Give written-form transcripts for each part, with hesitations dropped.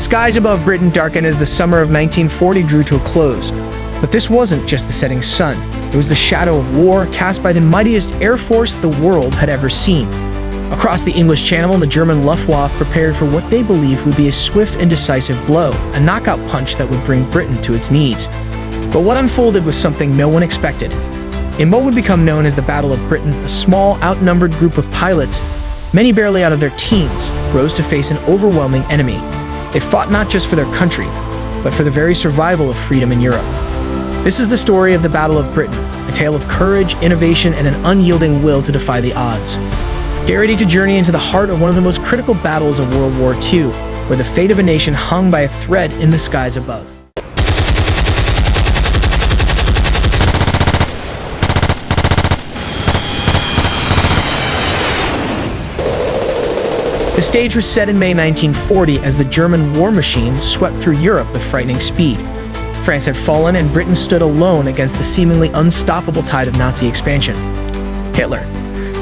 skies above Britain darkened as the summer of 1940 drew to a close. But this wasn't just the setting sun. It was the shadow of war cast by the mightiest air force the world had ever seen. Across the English Channel, the German Luftwaffe prepared for what they believed would be a swift and decisive blow, a knockout punch that would bring Britain to its knees. But what unfolded was something no one expected. In what would become known as the Battle of Britain, a small, outnumbered group of pilots, many barely out of their teens, rose to face an overwhelming enemy. They fought not just for their country, but for the very survival of freedom in Europe. This is the story of the Battle of Britain, a tale of courage, innovation, and an unyielding will to defy the odds. Get ready to journey into the heart of one of the most critical battles of World War II, where the fate of a nation hung by a thread in the skies above. The stage was set in May 1940 as the German war machine swept through Europe with frightening speed. France had fallen and Britain stood alone against the seemingly unstoppable tide of Nazi expansion. Hitler,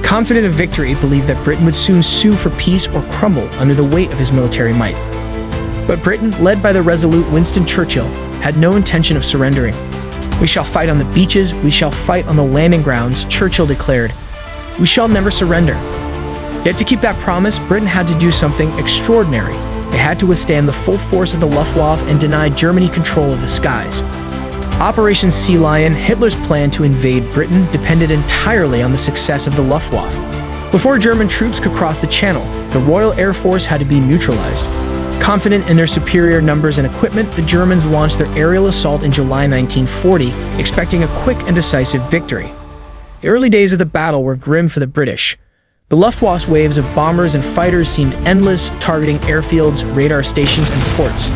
confident of victory, believed that Britain would soon sue for peace or crumble under the weight of his military might. But Britain, led by the resolute Winston Churchill, had no intention of surrendering. "We shall fight on the beaches, we shall fight on the landing grounds," Churchill declared. "We shall never surrender." Yet to keep that promise, Britain had to do something extraordinary. They had to withstand the full force of the Luftwaffe and deny Germany control of the skies. Operation Sea Lion, Hitler's plan to invade Britain, depended entirely on the success of the Luftwaffe. Before German troops could cross the Channel, the Royal Air Force had to be neutralized. Confident in their superior numbers and equipment, the Germans launched their aerial assault in July 1940, expecting a quick and decisive victory. The early days of the battle were grim for the British. The Luftwaffe's waves of bombers and fighters seemed endless, targeting airfields, radar stations, and ports.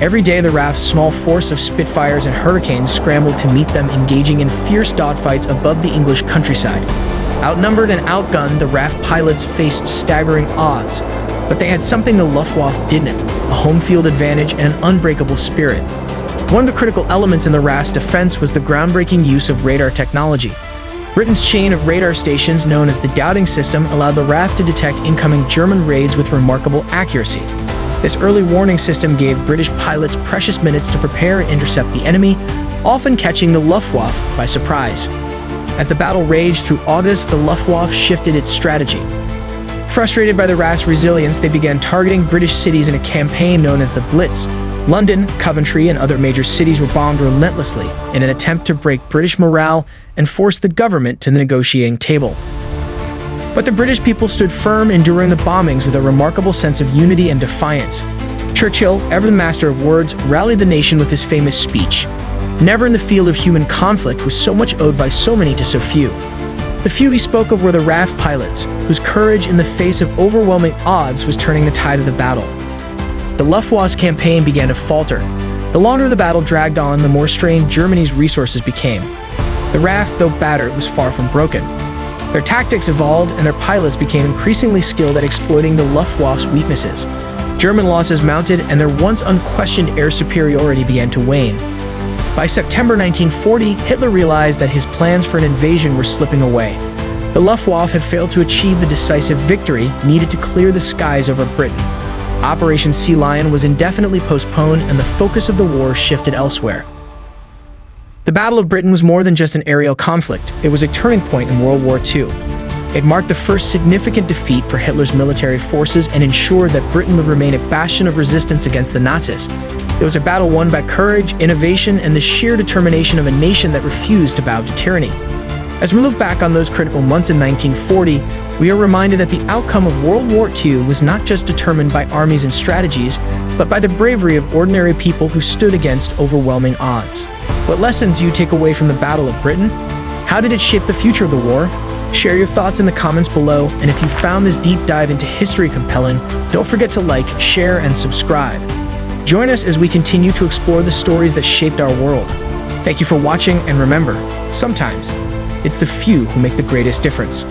Every day, the RAF's small force of Spitfires and Hurricanes scrambled to meet them, engaging in fierce dogfights above the English countryside. Outnumbered and outgunned, the RAF pilots faced staggering odds, but they had something the Luftwaffe didn't: a home field advantage and an unbreakable spirit. One of the critical elements in the RAF's defense was the groundbreaking use of radar technology. Britain's chain of radar stations, known as the Doubting System, allowed the RAF to detect incoming German raids with remarkable accuracy. This early warning system gave British pilots precious minutes to prepare and intercept the enemy, often catching the Luftwaffe by surprise. As the battle raged through August, the Luftwaffe shifted its strategy. Frustrated by the RAF's resilience, they began targeting British cities in a campaign known as the Blitz. London, Coventry, and other major cities were bombed relentlessly in an attempt to break British morale and force the government to the negotiating table. But the British people stood firm, enduring the bombings with a remarkable sense of unity and defiance. Churchill, ever the master of words, rallied the nation with his famous speech. Never in the field of human conflict was so much owed by so many to so few. The few he spoke of were the RAF pilots, whose courage in the face of overwhelming odds was turning the tide of the battle. The Luftwaffe's campaign began to falter. The longer the battle dragged on, the more strained Germany's resources became. The RAF, though battered, was far from broken. Their tactics evolved, and their pilots became increasingly skilled at exploiting the Luftwaffe's weaknesses. German losses mounted, and their once unquestioned air superiority began to wane. By September 1940, Hitler realized that his plans for an invasion were slipping away. The Luftwaffe had failed to achieve the decisive victory needed to clear the skies over Britain. Operation Sea Lion was indefinitely postponed, and the focus of the war shifted elsewhere. The Battle of Britain was more than just an aerial conflict. It was a turning point in World War II. It marked the first significant defeat for Hitler's military forces and ensured that Britain would remain a bastion of resistance against the Nazis. It was a battle won by courage, innovation, and the sheer determination of a nation that refused to bow to tyranny. As we look back on those critical months in 1940, we are reminded that the outcome of World War II was not just determined by armies and strategies, but by the bravery of ordinary people who stood against overwhelming odds. What lessons do you take away from the Battle of Britain? How did it shape the future of the war? Share your thoughts in the comments below, and if you found this deep dive into history compelling, don't forget to like, share, and subscribe. Join us as we continue to explore the stories that shaped our world. Thank you for watching, and remember, sometimes it's the few who make the greatest difference.